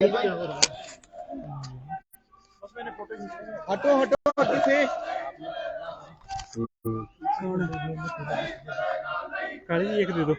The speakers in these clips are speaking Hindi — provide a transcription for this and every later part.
हटो हटो हटो से काली जी एक दे दो।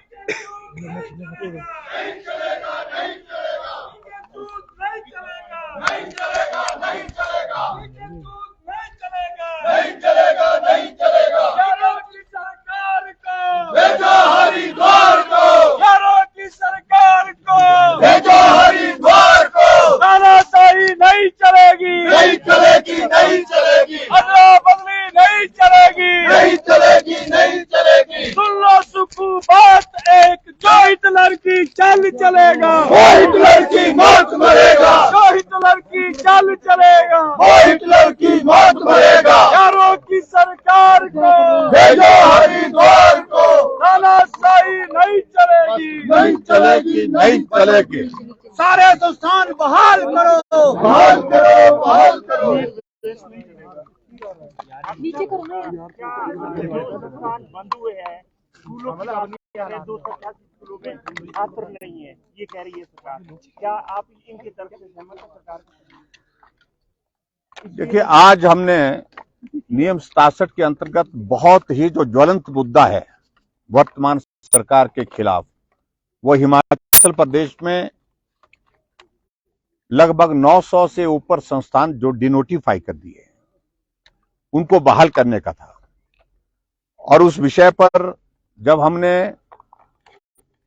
भेजो हरिद्वार को, यारों की सरकार को, भेजो हरिद्वार को। तानाशाही नहीं चलेगी, नहीं चलेगी, नहीं चलेगी, अदला बदली नहीं चलेगी, नहीं चलेगी, नहीं चलेगी। सुन लो सुखू बात एक, जो हिटलर की चाल चलेगा, वो हिटलर की मौत मरेगा, जो हिटलर की चाल चलेगा, वो हिटलर की मौत मरेगा। यारों की सरकार को, भेजो हरिद्वार को, तानाशाही नहीं चलेगी, नहीं चलेगी, नहीं चलेगी। सारे संस्थान बहाल करो, बहाल करो, बहाल करो। नीचे करो ना यार। संस्थान बंद हुए हैं, स्कूलों की बात कर रहे हैं, 280 स्कूलों में छात्र नहीं है, ये कह रही है सरकार। क्या आप इनके तर्क से सहमत हैं सरकार? देखिए, आज हमने नियम 67 के अंतर्गत बहुत ही जो ज्वलंत मुद्दा है वर्तमान सरकार के खिलाफ, वो हिमाचल प्रदेश में लगभग 900 से ऊपर संस्थान जो डिनोटिफाई कर दिए, उनको बहाल करने का था। और उस विषय पर जब हमने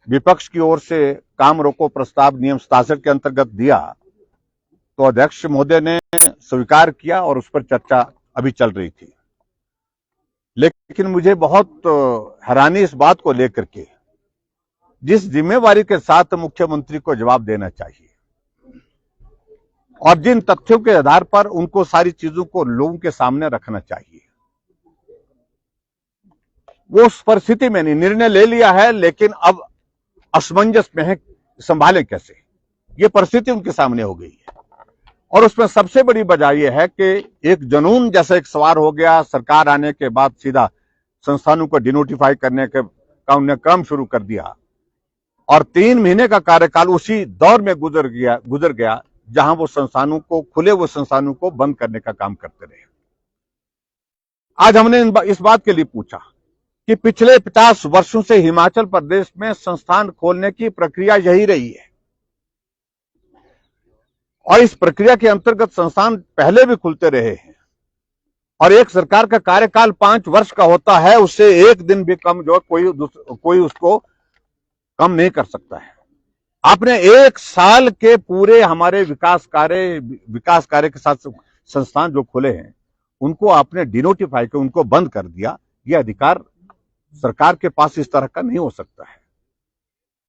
विपक्ष की ओर से काम रोको प्रस्ताव नियम 67 के अंतर्गत दिया, तो अध्यक्ष महोदय ने स्वीकार किया और उस पर चर्चा अभी चल रही थी। लेकिन मुझे बहुत हैरानी इस बात को लेकर के, जिस जिम्मेवारी के साथ मुख्यमंत्री को जवाब देना चाहिए और जिन तथ्यों के आधार पर उनको सारी चीजों को लोगों के सामने रखना चाहिए, वो उस परिस्थिति में नहीं, निर्णय ले लिया है लेकिन अब असमंजस में है, संभाले कैसे, ये परिस्थिति उनके सामने हो गई है। और उसमें सबसे बड़ी वजह यह है कि एक जुनून जैसा एक सवार हो गया। सरकार आने के बाद सीधा संस्थानों को डिनोटिफाई करने का उन्होंने क्रम शुरू कर दिया और 3 महीने का कार्यकाल उसी दौर में गुजर गया जहां वो संस्थानों को, खुले हुए संस्थानों को बंद करने का काम करते रहे। आज हमने इस बात के लिए पूछा कि पिछले 50 वर्षों से हिमाचल प्रदेश में संस्थान खोलने की प्रक्रिया यही रही है और इस प्रक्रिया के अंतर्गत संस्थान पहले भी खुलते रहे हैं और एक सरकार का कार्यकाल 5 वर्ष का होता है, उससे एक दिन भी कम जो कोई उसको कम नहीं कर सकता है। आपने 1 साल के पूरे हमारे विकास कार्य के साथ संस्थान जो खुले हैं उनको आपने डिनोटिफाई कर, उनको बंद कर दिया। यह अधिकार सरकार के पास इस तरह का नहीं हो सकता है।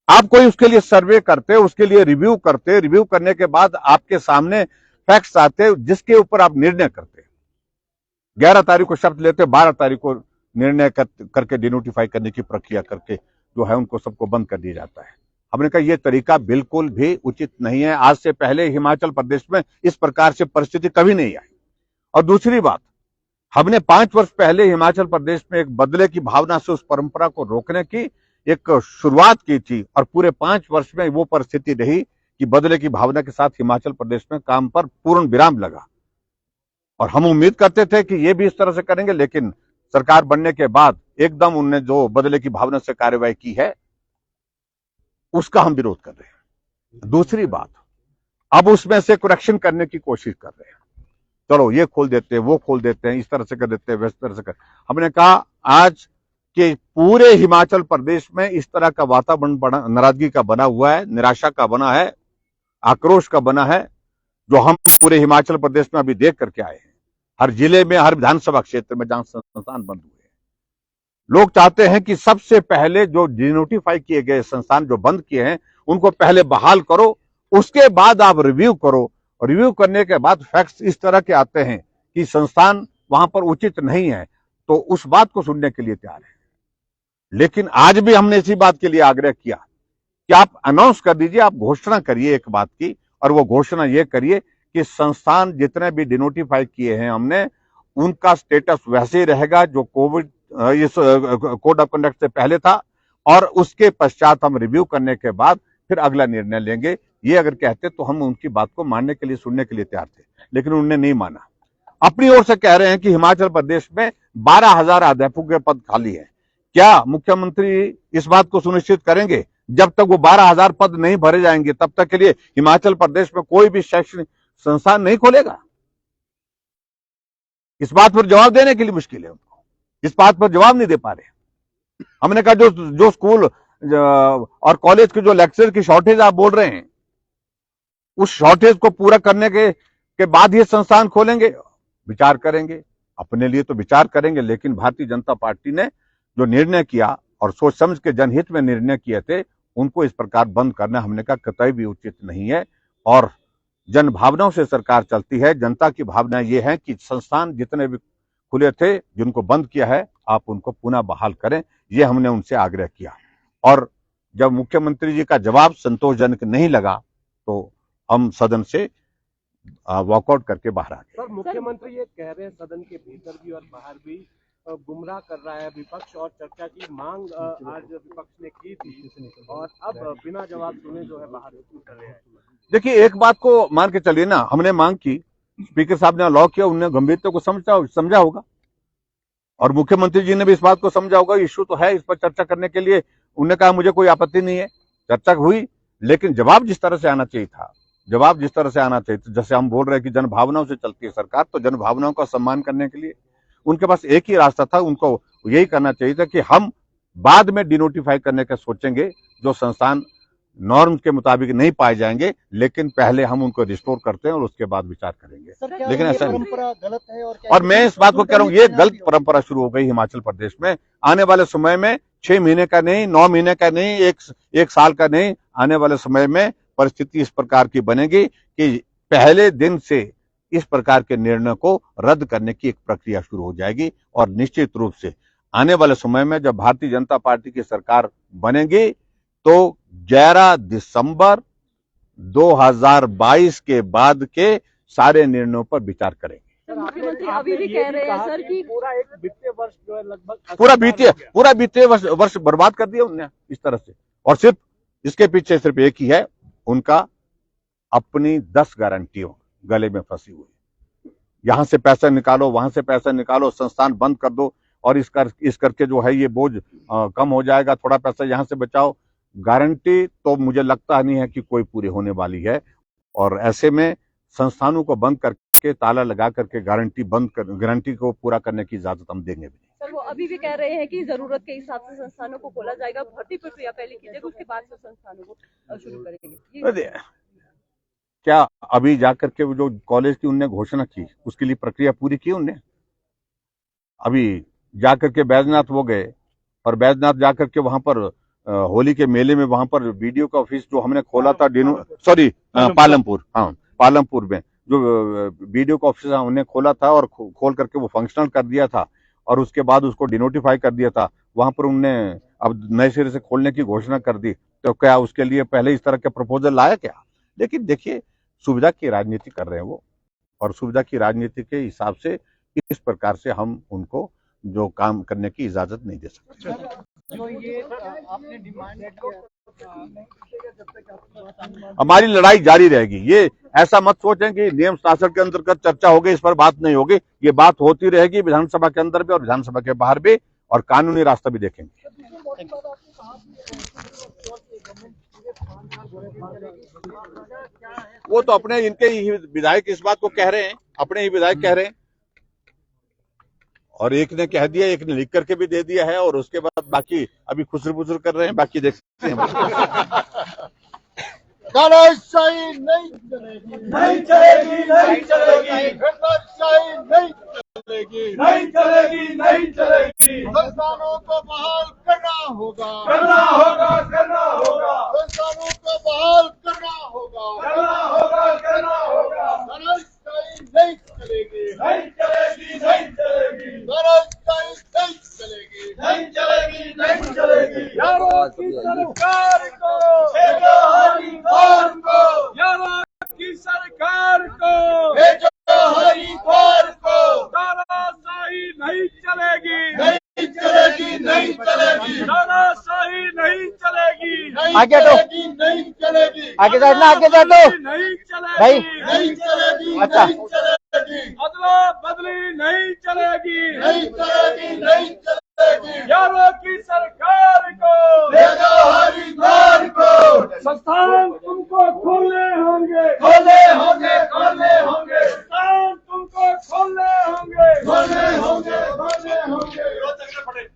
आप कोई उसके लिए सर्वे करते, उसके लिए रिव्यू करते, रिव्यू करने के बाद आपके सामने फैक्ट्स आते जिसके ऊपर आप निर्णय करते। 11 तारीख को शर्त लेते, 12 तारीख को निर्णय करके डिनोटिफाई करने की प्रक्रिया करके जो है उनको सबको बंद कर दिया जाता है। हमने कहा यह तरीका बिल्कुल भी उचित नहीं है। आज से पहले हिमाचल प्रदेश में इस प्रकार से परिस्थिति कभी नहीं आई। और दूसरी बात, हमने 5 वर्ष पहले हिमाचल प्रदेश में एक बदले की भावना से उस परंपरा को रोकने की एक शुरुआत की थी और पूरे 5 वर्ष में वो परिस्थिति रही कि बदले की भावना के साथ हिमाचल प्रदेश में काम पर पूर्ण विराम लगा। और हम उम्मीद करते थे कि ये भी इस तरह से करेंगे, लेकिन सरकार बनने के बाद एकदम उन्होंने जो बदले की भावना से कार्यवाही की है उसका हम विरोध कर रहे हैं। दूसरी बात, अब उसमें से करेक्शन करने की कोशिश कर रहे हैं। चलो ये खोल देते हैं, वो खोल देते हैं, इस तरह से कर देते हैं, वैसे तरह से कर। हमने कहा आज के पूरे हिमाचल प्रदेश में इस तरह का वातावरण नाराजगी का बना हुआ है, निराशा का बना है, आक्रोश का बना है, जो हम पूरे हिमाचल प्रदेश में अभी देख करके आए हैं। हर जिले में, हर विधानसभा क्षेत्र में जहां संस्थान बंद हुए हैं, लोग चाहते हैं कि सबसे पहले जो डिनोटिफाई किए गए संस्थान जो बंद किए हैं उनको पहले बहाल करो, उसके बाद आप रिव्यू करो। रिव्यू करने के बाद फैक्ट्स इस तरह के आते हैं कि संस्थान वहां पर उचित नहीं है, तो उस बात को सुनने के लिए तैयार है। लेकिन आज भी हमने इसी बात के लिए आग्रह किया कि आप अनाउंस कर दीजिए, आप घोषणा करिए एक बात की, और वो घोषणा ये करिए कि संस्थान जितने भी डिनोटिफाई किए हैं हमने, उनका स्टेटस वैसे ही रहेगा जो इस कोड ऑफ कंडक्ट से पहले था, और उसके पश्चात हम रिव्यू करने के बाद फिर अगला निर्णय लेंगे ये अगर कहते तो हम उनकी बात को मानने के लिए, सुनने के लिए तैयार थे, लेकिन उन्होंने नहीं माना। अपनी ओर से कह रहे हैं कि हिमाचल प्रदेश में 12,000 अध्यापकों के पद खाली है। क्या मुख्यमंत्री इस बात को सुनिश्चित करेंगे जब तक वो 12,000 पद नहीं भरे जाएंगे तब तक के लिए हिमाचल प्रदेश में कोई भी शैक्षणिक संस्थान नहीं खोलेगा? इस बात पर जवाब देने के लिए मुश्किल है उनको, इस बात पर जवाब नहीं दे पा रहे। हमने कहा जो स्कूल और कॉलेज के जो लेक्चर की शॉर्टेज आप बोल रहे हैं, उस शॉर्टेज को पूरा करने के बाद ये संस्थान खोलेंगे, विचार करेंगे। अपने लिए तो विचार करेंगे, लेकिन भारतीय जनता पार्टी ने जो निर्णय किया और सोच समझ के जनहित में निर्णय किए थे, उनको इस प्रकार बंद करना हमने कहा कतई भी उचित नहीं है। और जन भावनाओं से सरकार चलती है। जनता की भावना ये है कि संस्थान जितने भी खुले थे, जिनको बंद किया है, आप उनको पुनः बहाल करें, ये हमने उनसे आग्रह किया। और जब मुख्यमंत्री जी का जवाब संतोषजनक नहीं लगा तो हम सदन से वॉकआउट करके बाहर आ गए। सर, मुख्यमंत्री ये कह रहे हैं सदन के भीतर भी और बाहर भी गुमराह कर रहा है विपक्ष, और चर्चा की मांग आज विपक्ष ने की थी और अब बिना जवाब सुने जो है बाहर निकल रहे हैं। देखिए, एक बात को मान के चलिए ना, हमने मांग की, स्पीकर साहब ने लॉ किया, उन्होंने गंभीरता को समझा होगा और मुख्यमंत्री जी ने भी इस बात को समझा होगा। इश्यू तो है, इस पर चर्चा करने के लिए उन्होंने कहा मुझे कोई आपत्ति नहीं है। चर्चा हुई, लेकिन जवाब जिस तरह से आना चाहिए था, जवाब जिस तरह से आना चाहिए था, जैसे हम बोल रहे हैं कि जन भावनाओं से चलती है सरकार, तो जन भावनाओं का सम्मान करने के लिए उनके पास एक ही रास्ता था, उनको यही करना चाहिए था कि हम बाद में डिनोटिफाई करने का सोचेंगे जो संस्थान नॉर्म्स के मुताबिक नहीं पाए जाएंगे, लेकिन पहले हम उनको रिस्टोर करते हैं और उसके बाद विचार करेंगे। लेकिन ऐसा परंपरा गलत है और मैं इस बात को कह रहा हूँ, ये गलत परंपरा शुरू हो गई हिमाचल प्रदेश में। आने वाले समय में 6 महीने का नहीं, 9 महीने का नहीं, एक साल का नहीं, आने वाले समय में परिस्थिति इस प्रकार की बनेगी कि पहले दिन से इस प्रकार के निर्णय को रद्द करने की एक प्रक्रिया शुरू हो जाएगी। और निश्चित रूप से आने वाले समय में जब भारतीय जनता पार्टी की सरकार बनेगी तो 11 दिसंबर 2022 के बाद के सारे निर्णयों पर विचार करेंगे। मुख्यमंत्री अभी भी कह रहे हैं सर कि पूरा एक वित्तीय वर्ष जो है लगभग पूरा वित्तीय वर्ष बर्बाद कर दिया उन्होंने इस तरह से। और सिर्फ इसके पीछे सिर्फ एक ही है, उनका अपनी 10 गारंटियों गले में फंसी हुई। यहां से पैसा निकालो, वहां से पैसा निकालो, संस्थान बंद कर दो और इस करके जो है ये बोझ कम हो जाएगा, थोड़ा पैसा यहां से बचाओ। गारंटी तो मुझे लगता नहीं है कि कोई पूरी होने वाली है। और ऐसे में संस्थानों को बंद करके, ताला लगा करके गारंटी को पूरा करने की इजाजत हम देंगे भी नहीं। सर, वो अभी भी कह रहे हैं कि जरूरत के हिसाब से संस्थानों को खोला जाएगा, भर्ती प्रक्रिया पहले कीजिएगा, उसके बाद से संस्थानों को शुरू करेंगे। क्या अभी जाकर के जो कॉलेज की उनने घोषणा की, उसके लिए प्रक्रिया पूरी की उनने? अभी जाकर के बैजनाथ वो गए और बैजनाथ जाकर के वहां पर होली के मेले में वहां पर वीडियो का ऑफिस जो हमने खोला था, पालमपुर में जो वीडियो का ऑफिस हमने खोला था और खोल करके वो फंक्शनल कर दिया था और उसके बाद उसको डिनोटिफाई कर दिया था, वहां पर उनने अब नए सिरे से खोलने की घोषणा कर दी। तो क्या उसके लिए पहले इस तरह के प्रपोजल लाया क्या? लेकिन देखिए, सुविधा की राजनीति कर रहे हैं वो, और सुविधा की राजनीति के हिसाब से इस प्रकार से हम उनको जो काम करने की इजाजत नहीं दे सकते। जो ये आपने डिमांड किया, हमारी लड़ाई जारी रहेगी। ये ऐसा मत सोचें कि नियम शासन के अंतर्गत चर्चा होगी, इस पर बात नहीं होगी। ये बात होती रहेगी विधानसभा के अंदर भी और विधानसभा के बाहर भी, और कानूनी रास्ता भी देखेंगे। वो तो अपने इनके ही विधायक इस बात को कह रहे हैं, अपने ही विधायक कह रहे हैं, और एक ने कह दिया, एक ने लिख करके भी दे दिया है, और उसके बाद बाकी अभी खुसर बुसर कर रहे हैं, बाकी देखते हैं। तानाशाही नहीं चलेगी, नहीं चलेगी, नहीं चलेगी, तानाशाही नहीं चलेगी, नहीं चलेगी, नहीं चलेगी। संस्थानों को बहाल करना होगा, करना होगा, करना होगा। संस्थानों को बहाल करना होगा, करना होगा, करना होगा। तानाशाही नहीं चलेगी, नहीं चलेगी, नहीं चलेगी। तानाशाही नहीं चलेगी, नहीं चलेगी, नहीं चलेगी। यारों की सरकार को, हरिद्वार को, यारों की सरकार को भेजो हरिद्वार को। तानाशाही नहीं चलेगी, नहीं चलेगी, नहीं चलेगी। तानाशाही नहीं चलेगी, नहीं चलेगी, नहीं चलेगी। आगे बैठना, आगे बैठो। नहीं चलेगी, भाई। नहीं चलेगी, अच्छा। नहीं चलेगी, अदला बदली नहीं चलेगी, नहीं चलेगी, नहीं चलेगी। यारों की सरकार को, देगा हरिद्वार को, संस्थान तुमको खोलने होंगे, खोले होंगे, खोले होंगे, संस्थान तुमको खोलने होंगे, खोले होंगे, खोले होंगे।